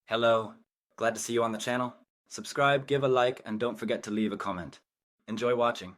Hello, glad to see you on the channel. Subscribe, give a like, and don't forget to leave a comment. Enjoy watching.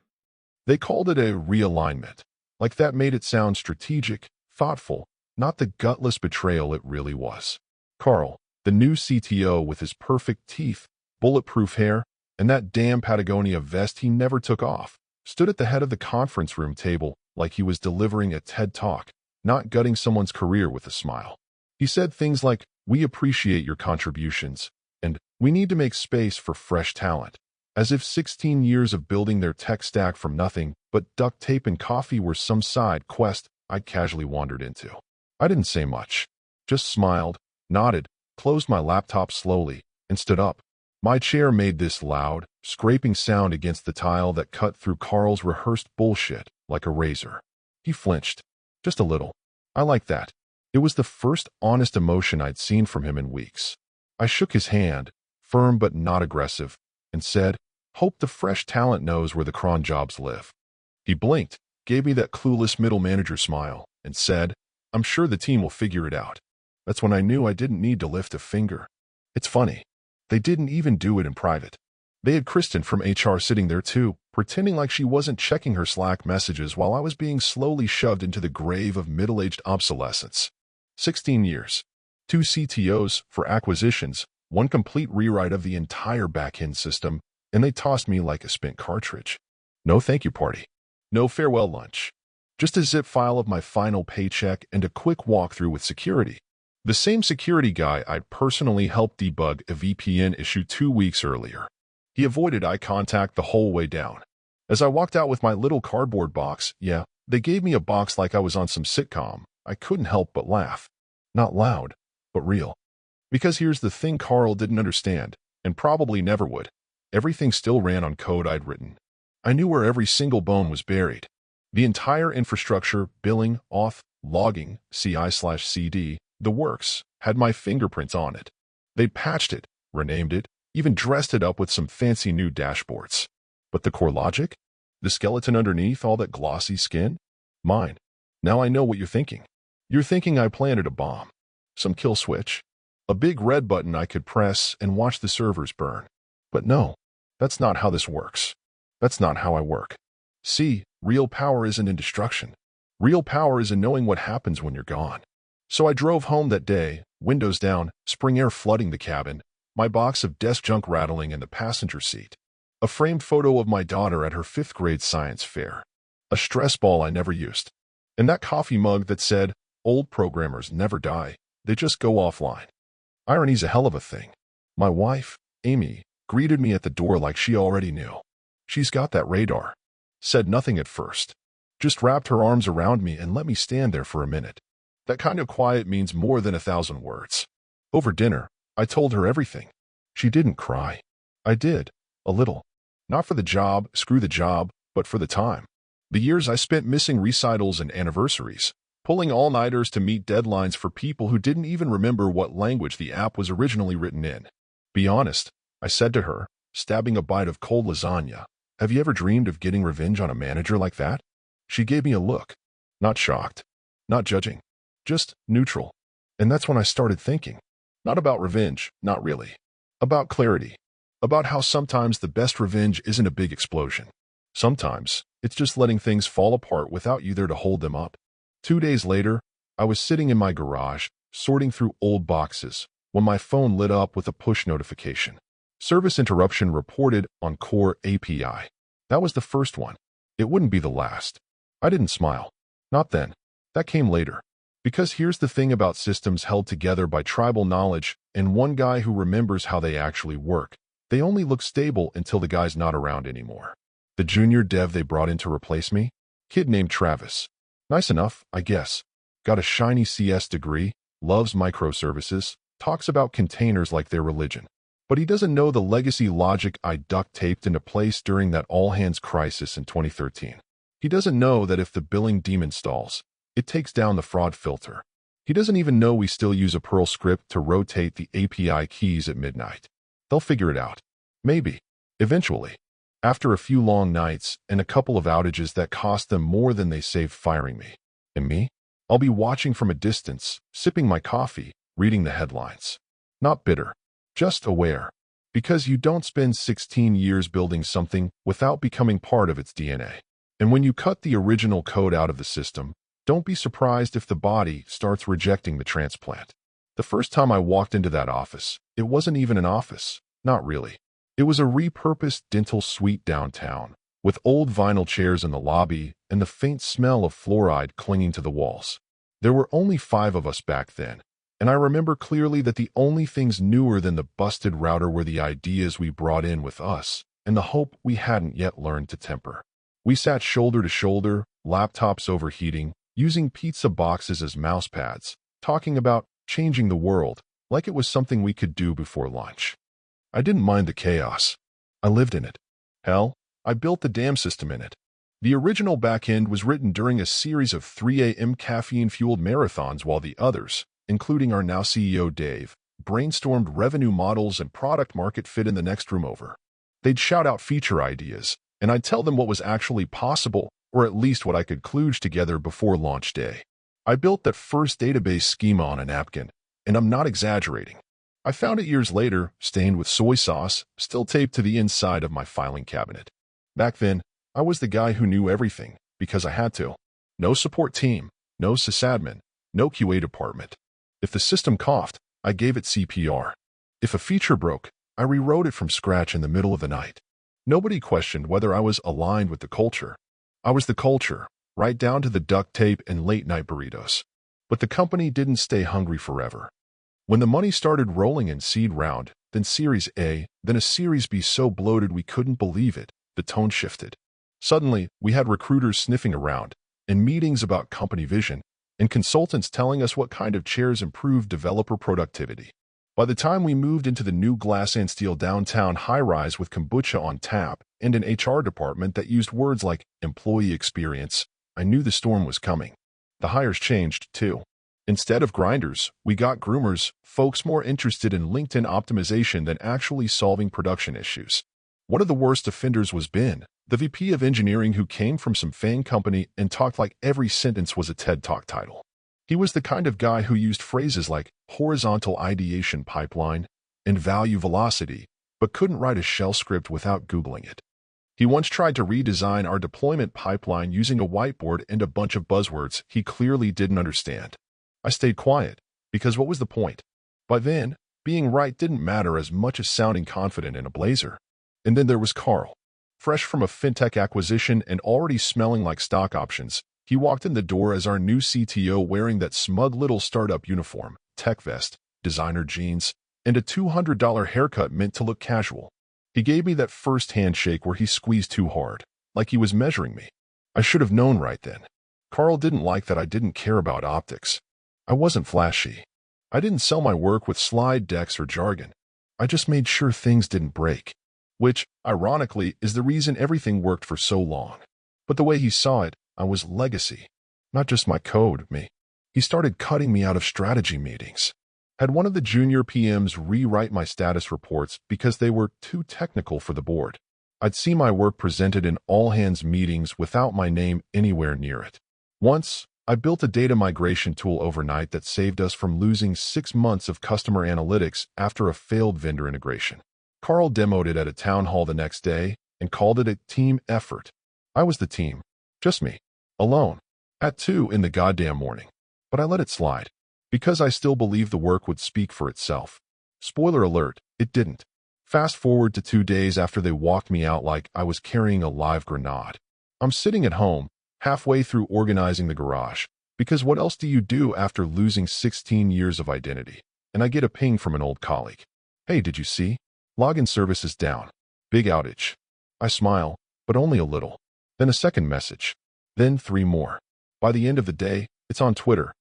They called it a realignment. Like that made it sound strategic, thoughtful, not the gutless betrayal it really was. Carl, the new CTO with his perfect teeth, bulletproof hair, and that damn Patagonia vest he never took off, stood at the head of the conference room table like he was delivering a TED Talk, not gutting someone's career with a smile. He said things like, "We appreciate your contributions," and "We need to make space for fresh talent." As if 16 years of building their tech stack from nothing but duct tape and coffee were some side quest I casually wandered into. I didn't say much, just smiled, nodded, closed my laptop slowly, and stood up. My chair made this loud, scraping sound against the tile that cut through Carl's rehearsed bullshit like a razor. He flinched, just a little. I liked that. It was the first honest emotion I'd seen from him in weeks. I shook his hand, firm but not aggressive, and said, "Hope the fresh talent knows where the cron jobs live." He blinked, gave me that clueless middle manager smile, and said, "I'm sure the team will figure it out." That's when I knew I didn't need to lift a finger. It's funny. They didn't even do it in private. They had Kristen from HR sitting there too, pretending like she wasn't checking her Slack messages while I was being slowly shoved into the grave of middle-aged obsolescence. 16 years. 2 CTOs for acquisitions, one complete rewrite of the entire back-end system, and they tossed me like a spent cartridge. No thank you party. No farewell lunch. Just a zip file of my final paycheck and a quick walkthrough with security. The same security guy I'd personally helped debug a VPN issue 2 weeks earlier. He avoided eye contact the whole way down. As I walked out with my little cardboard box, yeah, they gave me a box like I was on some sitcom, I couldn't help but laugh. Not loud, but real. Because here's the thing Carl didn't understand, and probably never would. Everything still ran on code I'd written. I knew where every single bone was buried. The entire infrastructure, billing, auth, logging, CI/CD, the works, had my fingerprints on it. They'd patched it, renamed it, even dressed it up with some fancy new dashboards. But the core logic? The skeleton underneath all that glossy skin? Mine. Now I know what you're thinking. You're thinking I planted a bomb. Some kill switch. A big red button I could press and watch the servers burn. But no, that's not how this works. That's not how I work. See, real power isn't in destruction. Real power is in knowing what happens when you're gone. So I drove home that day, windows down, spring air flooding the cabin, my box of desk junk rattling in the passenger seat. A framed photo of my daughter at her 5th grade science fair. A stress ball I never used. And that coffee mug that said, "Old programmers never die, they just go offline." Irony's a hell of a thing. My wife, Amy, greeted me at the door like she already knew. She's got that radar. Said nothing at first. Just wrapped her arms around me and let me stand there for a minute. That kind of quiet means more than 1,000 words. Over dinner, I told her everything. She didn't cry. I did. A little. Not for the job, screw the job, but for the time. The years I spent missing recitals and anniversaries, pulling all-nighters to meet deadlines for people who didn't even remember what language the app was originally written in. "Be honest," I said to her, stabbing a bite of cold lasagna. "Have you ever dreamed of getting revenge on a manager like that?" She gave me a look. Not shocked. Not judging. Just neutral. And that's when I started thinking. Not about revenge, not really. About clarity. About how sometimes the best revenge isn't a big explosion. Sometimes, it's just letting things fall apart without you there to hold them up. 2 days later, I was sitting in my garage, sorting through old boxes, when my phone lit up with a push notification. Service interruption reported on Core API. That was the first one. It wouldn't be the last. I didn't smile. Not then. That came later. Because here's the thing about systems held together by tribal knowledge and one guy who remembers how they actually work. They only look stable until the guy's not around anymore. The junior dev they brought in to replace me? Kid named Travis. Nice enough, I guess. Got a shiny CS degree, loves microservices, talks about containers like their religion. But he doesn't know the legacy logic I duct-taped into place during that all-hands crisis in 2013. He doesn't know that if the billing daemon stalls, it takes down the fraud filter. He doesn't even know we still use a Perl script to rotate the API keys at midnight. They'll figure it out. Maybe. Eventually. After a few long nights and a couple of outages that cost them more than they saved firing me. And me? I'll be watching from a distance, sipping my coffee, reading the headlines. Not bitter, just aware. Because you don't spend 16 years building something without becoming part of its DNA. And when you cut the original code out of the system, don't be surprised if the body starts rejecting the transplant. The first time I walked into that office, it wasn't even an office. Not really. It was a repurposed dental suite downtown, with old vinyl chairs in the lobby and the faint smell of fluoride clinging to the walls. There were only 5 of us back then, and I remember clearly that the only things newer than the busted router were the ideas we brought in with us and the hope we hadn't yet learned to temper. We sat shoulder to shoulder, laptops overheating, using pizza boxes as mouse pads, talking about changing the world like it was something we could do before lunch. I didn't mind the chaos. I lived in it. Hell, I built the damn system in it. The original backend was written during a series of 3 a.m. caffeine-fueled marathons while the others, including our now CEO Dave, brainstormed revenue models and product market fit in the next room over. They'd shout out feature ideas, and I'd tell them what was actually possible, or at least what I could kludge together before launch day. I built that first database schema on a napkin, and I'm not exaggerating. I found it years later, stained with soy sauce, still taped to the inside of my filing cabinet. Back then, I was the guy who knew everything, because I had to. No support team, no sysadmin, no QA department. If the system coughed, I gave it CPR. If a feature broke, I rewrote it from scratch in the middle of the night. Nobody questioned whether I was aligned with the culture. I was the culture, right down to the duct tape and late-night burritos. But the company didn't stay hungry forever. When the money started rolling in seed round, then Series A, then a Series B so bloated we couldn't believe it, the tone shifted. Suddenly, we had recruiters sniffing around, and meetings about company vision, and consultants telling us what kind of chairs improve developer productivity. By the time we moved into the new glass and steel downtown high-rise with kombucha on tap and an HR department that used words like employee experience, I knew the storm was coming. The hires changed, too. Instead of grinders, we got groomers, folks more interested in LinkedIn optimization than actually solving production issues. One of the worst offenders was Ben, the VP of engineering who came from some FAANG company and talked like every sentence was a TED Talk title. He was the kind of guy who used phrases like horizontal ideation pipeline and value velocity, but couldn't write a shell script without Googling it. He once tried to redesign our deployment pipeline using a whiteboard and a bunch of buzzwords he clearly didn't understand. I stayed quiet, because what was the point? By then, being right didn't matter as much as sounding confident in a blazer. And then there was Carl. Fresh from a fintech acquisition and already smelling like stock options, he walked in the door as our new CTO wearing that smug little startup uniform, tech vest, designer jeans, and a $200 haircut meant to look casual. He gave me that first handshake where he squeezed too hard, like he was measuring me. I should have known right then. Carl didn't like that I didn't care about optics. I wasn't flashy. I didn't sell my work with slide decks or jargon. I just made sure things didn't break. Which, ironically, is the reason everything worked for so long. But the way he saw it, I was legacy. Not just my code, me. He started cutting me out of strategy meetings. Had one of the junior PMs rewrite my status reports because they were too technical for the board. I'd see my work presented in all-hands meetings without my name anywhere near it. Once, I built a data migration tool overnight that saved us from losing 6 months of customer analytics after a failed vendor integration. Carl demoed it at a town hall the next day and called it a team effort. I was the team. Just me. Alone. At 2 in the goddamn morning. But I let it slide. Because I still believed the work would speak for itself. Spoiler alert, it didn't. Fast forward to 2 days after they walked me out like I was carrying a live grenade. I'm sitting at home, halfway through organizing the garage, because what else do you do after losing 16 years of identity? And I get a ping from an old colleague. Hey, did you see? Login service is down. Big outage. I smile, but only a little. Then a second message. Then 3 more. By the end of the day, it's on Twitter.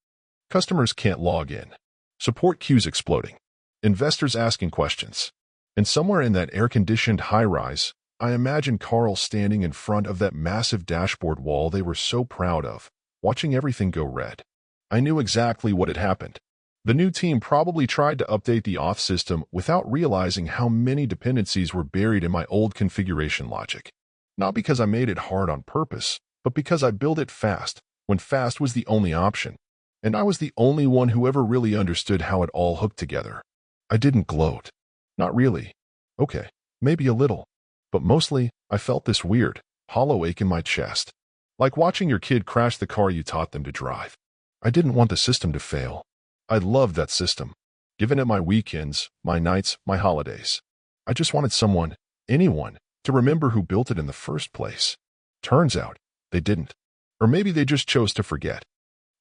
Customers can't log in. Support queues exploding. Investors asking questions. And somewhere in that air-conditioned high-rise, I imagine Carl standing in front of that massive dashboard wall they were so proud of, watching everything go red. I knew exactly what had happened. The new team probably tried to update the auth system without realizing how many dependencies were buried in my old configuration logic. Not because I made it hard on purpose, but because I built it fast, when fast was the only option. And I was the only one who ever really understood how it all hooked together. I didn't gloat. Not really. Okay, maybe a little. But mostly, I felt this weird, hollow ache in my chest. Like watching your kid crash the car you taught them to drive. I didn't want the system to fail. I loved that system. Given it my weekends, my nights, my holidays. I just wanted someone, anyone, to remember who built it in the first place. Turns out, they didn't. Or maybe they just chose to forget.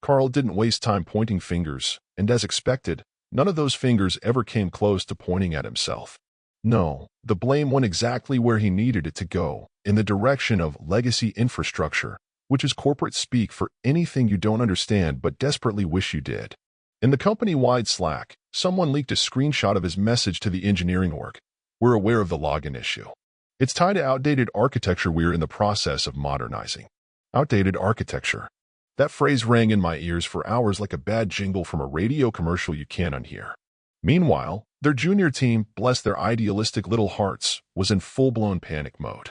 Carl didn't waste time pointing fingers, and as expected, none of those fingers ever came close to pointing at himself. No, the blame went exactly where he needed it to go, in the direction of legacy infrastructure, which is corporate speak for anything you don't understand but desperately wish you did. In the company-wide Slack, someone leaked a screenshot of his message to the engineering org. We're aware of the login issue. It's tied to outdated architecture we're in the process of modernizing. Outdated architecture. That phrase rang in my ears for hours like a bad jingle from a radio commercial you can't unhear. Meanwhile, their junior team, bless their idealistic little hearts, was in full-blown panic mode.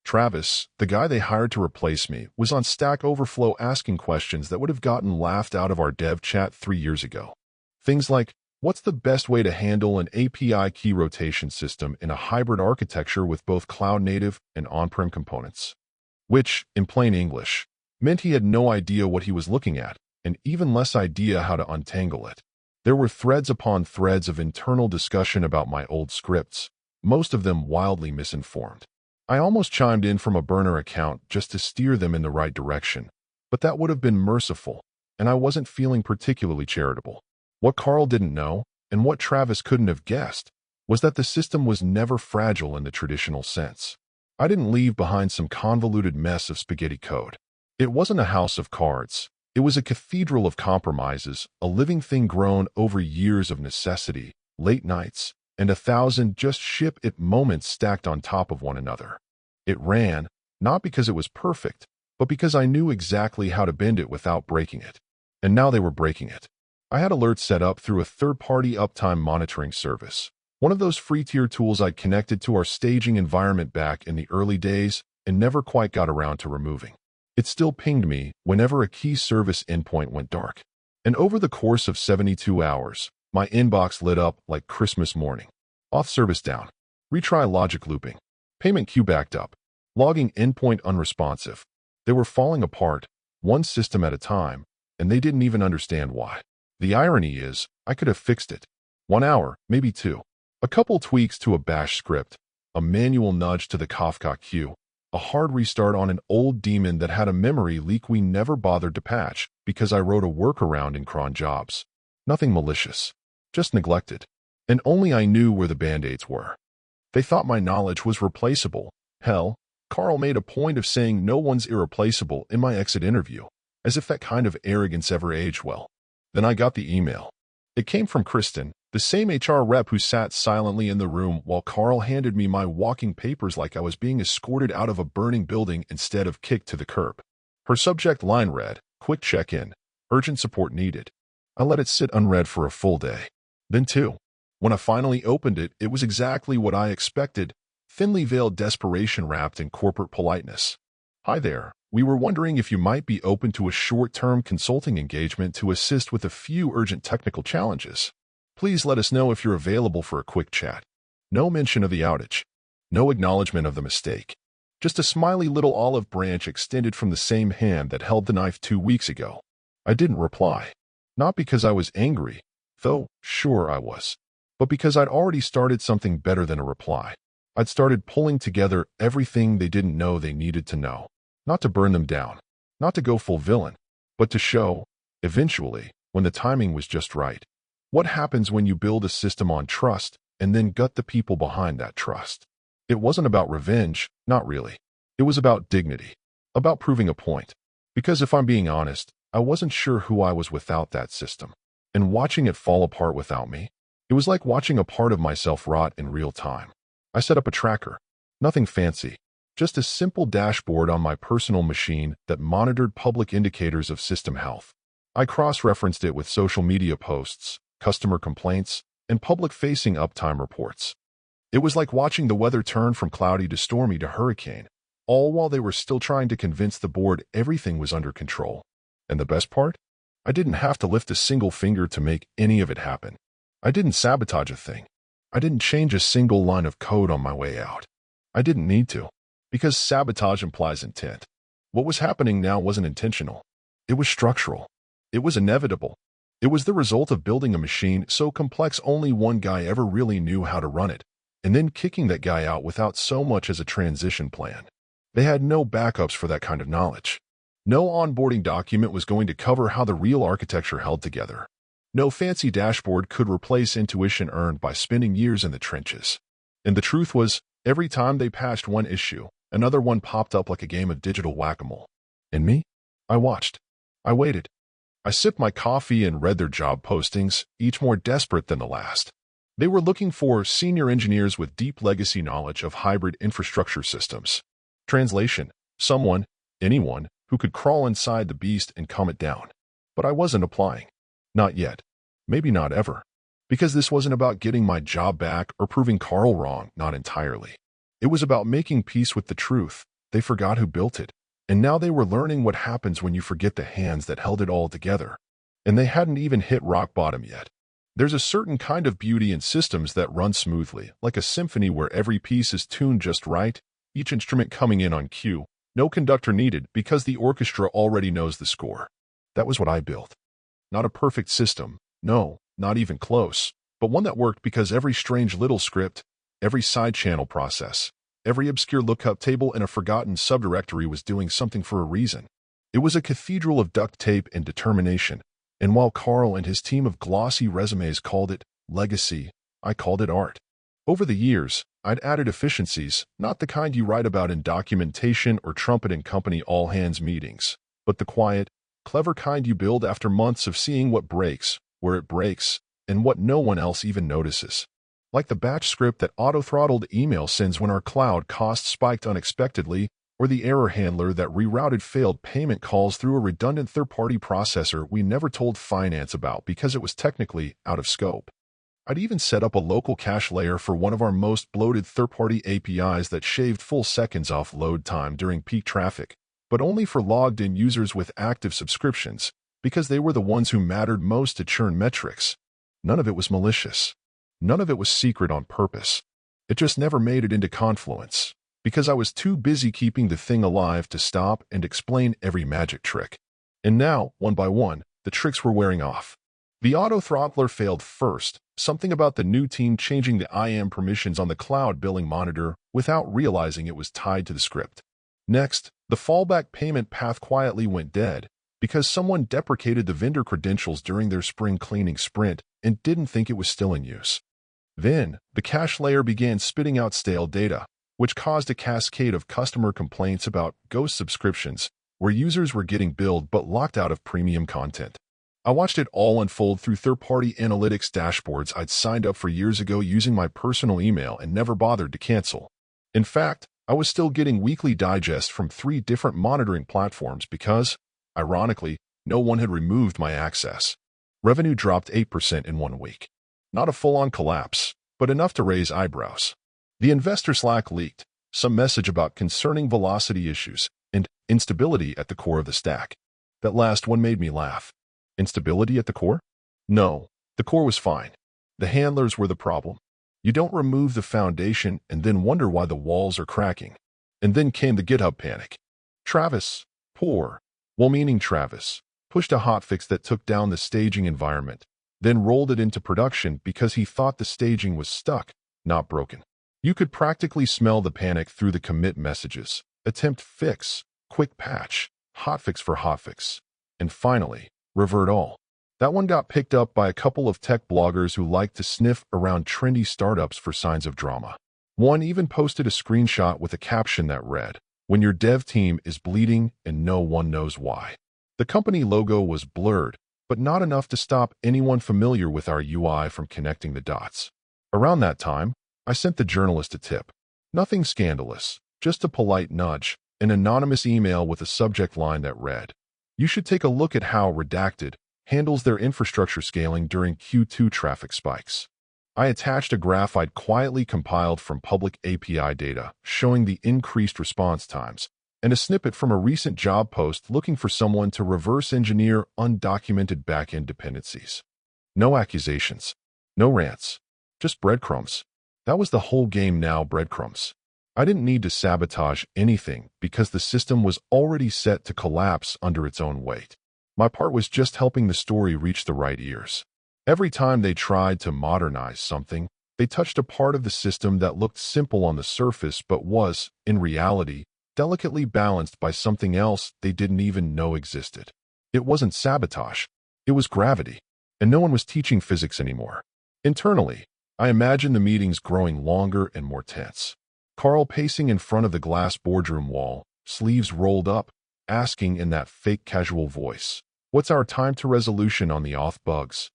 Travis, the guy they hired to replace me, was on Stack Overflow asking questions that would have gotten laughed out of our dev chat 3 years ago. Things like, what's the best way to handle an API key rotation system in a hybrid architecture with both cloud-native and on-prem components? Which, in plain English, meant he had no idea what he was looking at, and even less idea how to untangle it. There were threads upon threads of internal discussion about my old scripts, most of them wildly misinformed. I almost chimed in from a burner account just to steer them in the right direction, but that would have been merciful, and I wasn't feeling particularly charitable. What Carl didn't know, and what Travis couldn't have guessed, was that the system was never fragile in the traditional sense. I didn't leave behind some convoluted mess of spaghetti code. It wasn't a house of cards. It was a cathedral of compromises, a living thing grown over years of necessity, late nights, and 1,000 just-ship-it moments stacked on top of one another. It ran, not because it was perfect, but because I knew exactly how to bend it without breaking it. And now they were breaking it. I had alerts set up through a third-party uptime monitoring service, one of those free-tier tools I'd connected to our staging environment back in the early days and never quite got around to removing. It still pinged me whenever a key service endpoint went dark. And over the course of 72 hours, my inbox lit up like Christmas morning. Auth service down. Retry logic looping. Payment queue backed up. Logging endpoint unresponsive. They were falling apart, one system at a time, and they didn't even understand why. The irony is, I could have fixed it. 1 hour, maybe 2. A couple tweaks to a bash script, a manual nudge to the Kafka queue, a hard restart on an old daemon that had a memory leak we never bothered to patch because I wrote a workaround in cron jobs. Nothing malicious, just neglected. And only I knew where the band-aids were. They thought my knowledge was replaceable. Hell, Carl made a point of saying no one's irreplaceable in my exit interview, as if that kind of arrogance ever aged well. Then I got the email. It came from Kristen, the same HR rep who sat silently in the room while Carl handed me my walking papers like I was being escorted out of a burning building instead of kicked to the curb. Her subject line read, "Quick check-in. Urgent support needed." I let it sit unread for a full day. Then 2. When I finally opened it, it was exactly what I expected, thinly veiled desperation wrapped in corporate politeness. "Hi there. We were wondering if you might be open to a short-term consulting engagement to assist with a few urgent technical challenges. Please let us know if you're available for a quick chat." No mention of the outage. No acknowledgement of the mistake. Just a smiley little olive branch extended from the same hand that held the knife 2 weeks ago. I didn't reply. Not because I was angry, though sure I was, but because I'd already started something better than a reply. I'd started pulling together everything they didn't know they needed to know. Not to burn them down, not to go full villain, but to show, eventually, when the timing was just right. What happens when you build a system on trust and then gut the people behind that trust? It wasn't about revenge, not really. It was about dignity, about proving a point. Because if I'm being honest, I wasn't sure who I was without that system. And watching it fall apart without me, it was like watching a part of myself rot in real time. I set up a tracker. Nothing fancy. Just a simple dashboard on my personal machine that monitored public indicators of system health. I cross-referenced it with social media posts, customer complaints, and public-facing uptime reports. It was like watching the weather turn from cloudy to stormy to hurricane, all while they were still trying to convince the board everything was under control. And the best part? I didn't have to lift a single finger to make any of it happen. I didn't sabotage a thing. I didn't change a single line of code on my way out. I didn't need to, because sabotage implies intent. What was happening now wasn't intentional. It was structural. It was inevitable. It was the result of building a machine so complex only one guy ever really knew how to run it, and then kicking that guy out without so much as a transition plan. They had no backups for that kind of knowledge. No onboarding document was going to cover how the real architecture held together. No fancy dashboard could replace intuition earned by spending years in the trenches. And the truth was, every time they patched one issue, another one popped up like a game of digital whack-a-mole. And me? I watched. I waited. I sipped my coffee and read their job postings, each more desperate than the last. They were looking for senior engineers with deep legacy knowledge of hybrid infrastructure systems. Translation: someone, anyone, who could crawl inside the beast and calm it down. But I wasn't applying. Not yet. Maybe not ever. Because this wasn't about getting my job back or proving Carl wrong, not entirely. It was about making peace with the truth. They forgot who built it. And now they were learning what happens when you forget the hands that held it all together. And they hadn't even hit rock bottom yet. There's a certain kind of beauty in systems that run smoothly, like a symphony where every piece is tuned just right, each instrument coming in on cue, no conductor needed because the orchestra already knows the score. That was what I built. Not a perfect system, no, not even close, but one that worked because every strange little script, every side channel process, every obscure lookup table in a forgotten subdirectory was doing something for a reason. It was a cathedral of duct tape and determination, and while Carl and his team of glossy resumes called it legacy, I called it art. Over the years, I'd added efficiencies, not the kind you write about in documentation or trumpet and company all-hands meetings, but the quiet, clever kind you build after months of seeing what breaks, where it breaks, and what no one else even notices. Like the batch script that auto-throttled email sends when our cloud costs spiked unexpectedly, or the error handler that rerouted failed payment calls through a redundant third-party processor we never told finance about because it was technically out of scope. I'd even set up a local cache layer for one of our most bloated third-party APIs that shaved full seconds off load time during peak traffic, but only for logged-in users with active subscriptions, because they were the ones who mattered most to churn metrics. None of it was malicious. None of it was secret on purpose. It just never made it into Confluence, because I was too busy keeping the thing alive to stop and explain every magic trick. And now, one by one, the tricks were wearing off. The auto-throttler failed first, something about the new team changing the IAM permissions on the cloud billing monitor without realizing it was tied to the script. Next, the fallback payment path quietly went dead because someone deprecated the vendor credentials during their spring cleaning sprint and didn't think it was still in use. Then, the cache layer began spitting out stale data, which caused a cascade of customer complaints about ghost subscriptions, where users were getting billed but locked out of premium content. I watched it all unfold through third-party analytics dashboards I'd signed up for years ago using my personal email and never bothered to cancel. In fact, I was still getting weekly digests from 3 different monitoring platforms because, ironically, no one had removed my access. Revenue dropped 8% in 1 week. Not a full-on collapse, but enough to raise eyebrows. The investor Slack leaked, some message about concerning velocity issues and instability at the core of the stack. That last one made me laugh. Instability at the core? No, the core was fine. The handlers were the problem. You don't remove the foundation and then wonder why the walls are cracking. And then came the GitHub panic. Travis, poor, well-meaning Travis, pushed a hotfix that took down the staging environment, then rolled it into production because he thought the staging was stuck, not broken. You could practically smell the panic through the commit messages. Attempt fix, quick patch, hotfix for hotfix. And finally, revert all. That one got picked up by a couple of tech bloggers who like to sniff around trendy startups for signs of drama. One even posted a screenshot with a caption that read, "When your dev team is bleeding and no one knows why." The company logo was blurred, but not enough to stop anyone familiar with our UI from connecting the dots. Around that time, I sent the journalist a tip. Nothing scandalous, just a polite nudge, an anonymous email with a subject line that read, "You should take a look at how Redacted handles their infrastructure scaling during Q2 traffic spikes." I attached a graph I'd quietly compiled from public API data showing the increased response times, and a snippet from a recent job post looking for someone to reverse engineer undocumented backend dependencies. No accusations. No rants. Just breadcrumbs. That was the whole game now, breadcrumbs. I didn't need to sabotage anything because the system was already set to collapse under its own weight. My part was just helping the story reach the right ears. Every time they tried to modernize something, they touched a part of the system that looked simple on the surface but was, in reality, delicately balanced by something else they didn't even know existed. It wasn't sabotage. It was gravity. And no one was teaching physics anymore. Internally, I imagined the meetings growing longer and more tense. Carl pacing in front of the glass boardroom wall, sleeves rolled up, asking in that fake casual voice, "What's our time to resolution on the auth bugs?"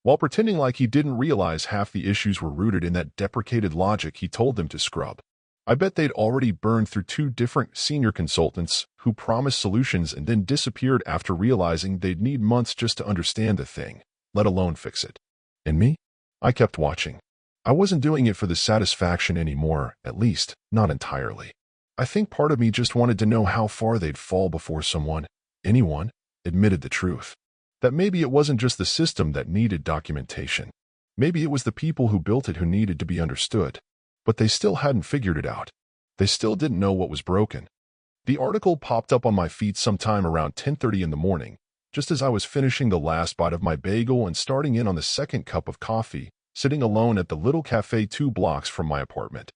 While pretending like he didn't realize half the issues were rooted in that deprecated logic he told them to scrub. I bet they'd already burned through 2 different senior consultants who promised solutions and then disappeared after realizing they'd need months just to understand the thing, let alone fix it. And me? I kept watching. I wasn't doing it for the satisfaction anymore, at least, not entirely. I think part of me just wanted to know how far they'd fall before anyone, admitted the truth. That maybe it wasn't just the system that needed documentation. Maybe it was the people who built it who needed to be understood. But they still hadn't figured it out. They still didn't know what was broken. The article popped up on my feed sometime around 10:30 in the morning, just as I was finishing the last bite of my bagel and starting in on the second cup of coffee, sitting alone at the little cafe 2 blocks from my apartment.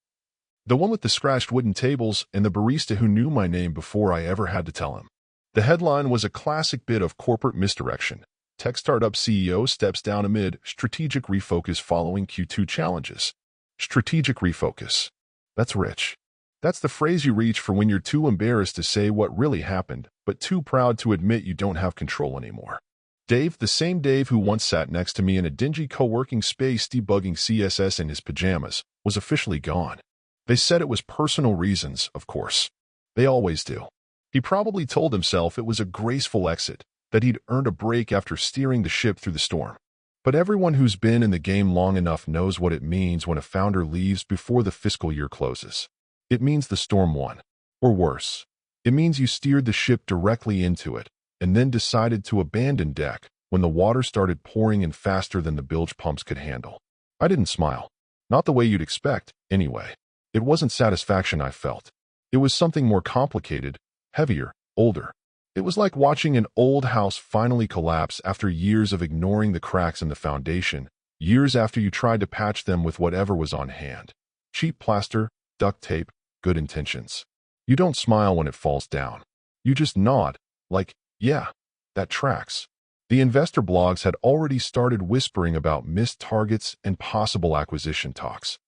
The one with the scratched wooden tables and the barista who knew my name before I ever had to tell him. The headline was a classic bit of corporate misdirection. Tech startup CEO steps down amid strategic refocus following Q2 challenges. Strategic refocus. That's rich. That's the phrase you reach for when you're too embarrassed to say what really happened, but too proud to admit you don't have control anymore. Dave, the same Dave who once sat next to me in a dingy co-working space debugging CSS in his pajamas, was officially gone. They said it was personal reasons, of course. They always do. He probably told himself it was a graceful exit, that he'd earned a break after steering the ship through the storm. But everyone who's been in the game long enough knows what it means when a founder leaves before the fiscal year closes. It means the storm won. Or worse. It means you steered the ship directly into it, and then decided to abandon deck when the water started pouring in faster than the bilge pumps could handle. I didn't smile. Not the way you'd expect, anyway. It wasn't satisfaction I felt. It was something more complicated, heavier, older. It was like watching an old house finally collapse after years of ignoring the cracks in the foundation, years after you tried to patch them with whatever was on hand. Cheap plaster, duct tape, good intentions. You don't smile when it falls down. You just nod, like, yeah, that tracks. The investor blogs had already started whispering about missed targets and possible acquisition talks.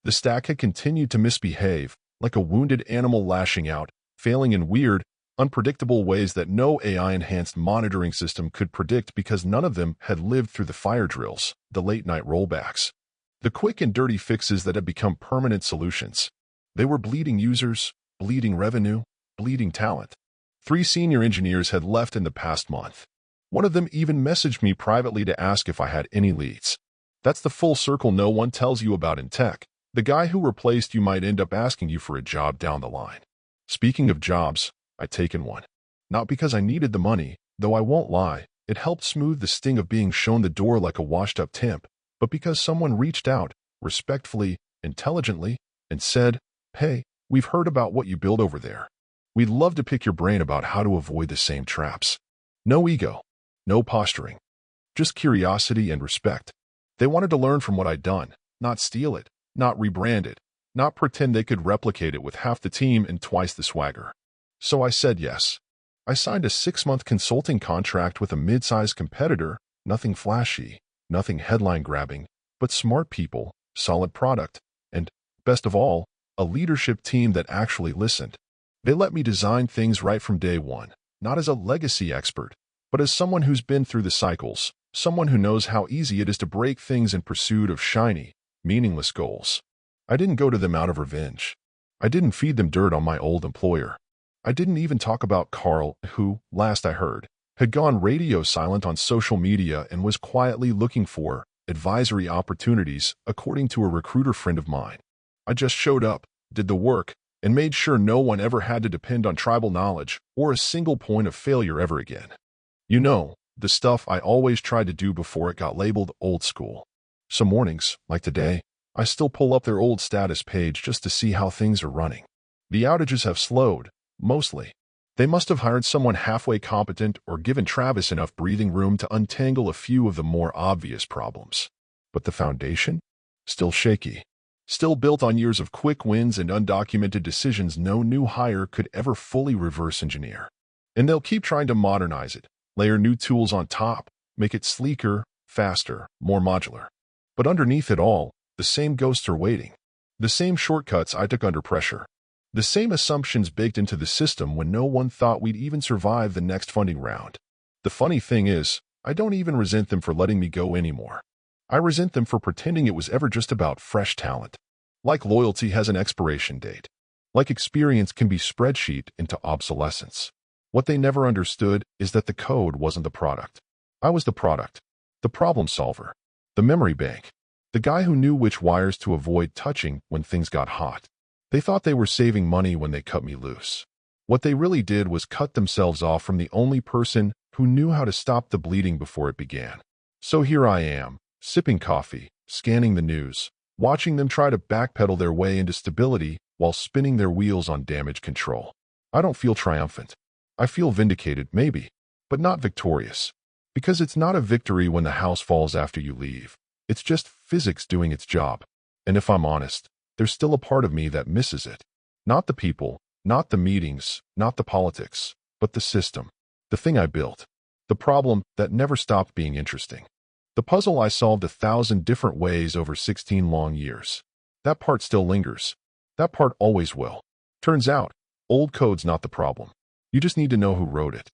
The stack had continued to misbehave, like a wounded animal lashing out, failing in weird, unpredictable ways that no AI-enhanced monitoring system could predict because none of them had lived through the fire drills, the late-night rollbacks, the quick and dirty fixes that had become permanent solutions. They were bleeding users, bleeding revenue, bleeding talent. 3 senior engineers had left in the past month. One of them even messaged me privately to ask if I had any leads. That's the full circle no one tells you about in tech. The guy who replaced you might end up asking you for a job down the line. Speaking of jobs, I'd taken one. Not because I needed the money, though I won't lie, it helped smooth the sting of being shown the door like a washed-up temp, but because someone reached out, respectfully, intelligently, and said, "Hey, we've heard about what you build over there. We'd love to pick your brain about how to avoid the same traps." No ego, no posturing, just curiosity and respect. They wanted to learn from what I'd done, not steal it, not rebrand it, not pretend they could replicate it with half the team and twice the swagger. So I said yes. I signed a 6-month consulting contract with a mid-sized competitor, nothing flashy, nothing headline-grabbing, but smart people, solid product, and, best of all, a leadership team that actually listened. They let me design things right from day one, not as a legacy expert, but as someone who's been through the cycles, someone who knows how easy it is to break things in pursuit of shiny, meaningless goals. I didn't go to them out of revenge. I didn't feed them dirt on my old employer. I didn't even talk about Carl, who, last I heard, had gone radio silent on social media and was quietly looking for advisory opportunities, according to a recruiter friend of mine. I just showed up, did the work, and made sure no one ever had to depend on tribal knowledge or a single point of failure ever again. You know, the stuff I always tried to do before it got labeled old school. Some mornings, like today, I still pull up their old status page just to see how things are running. The outages have slowed, mostly. They must have hired someone halfway competent or given Travis enough breathing room to untangle a few of the more obvious problems. But the foundation? Still shaky. Still built on years of quick wins and undocumented decisions no new hire could ever fully reverse engineer. And they'll keep trying to modernize it, layer new tools on top, make it sleeker, faster, more modular. But underneath it all, the same ghosts are waiting. The same shortcuts I took under pressure. The same assumptions baked into the system when no one thought we'd even survive the next funding round. The funny thing is, I don't even resent them for letting me go anymore. I resent them for pretending it was ever just about fresh talent. Like loyalty has an expiration date. Like experience can be spreadsheet into obsolescence. What they never understood is that the code wasn't the product. I was the product. The problem solver. The memory bank. The guy who knew which wires to avoid touching when things got hot. They thought they were saving money when they cut me loose. What they really did was cut themselves off from the only person who knew how to stop the bleeding before it began. So here I am, sipping coffee, scanning the news, watching them try to backpedal their way into stability while spinning their wheels on damage control. I don't feel triumphant. I feel vindicated, maybe, but not victorious. Because it's not a victory when the house falls after you leave. It's just physics doing its job. And if I'm honest, there's still a part of me that misses it. Not the people, not the meetings, not the politics, but the system. The thing I built. The problem that never stopped being interesting. The puzzle I solved 1,000 different ways over 16 long years. That part still lingers. That part always will. Turns out, old code's not the problem. You just need to know who wrote it.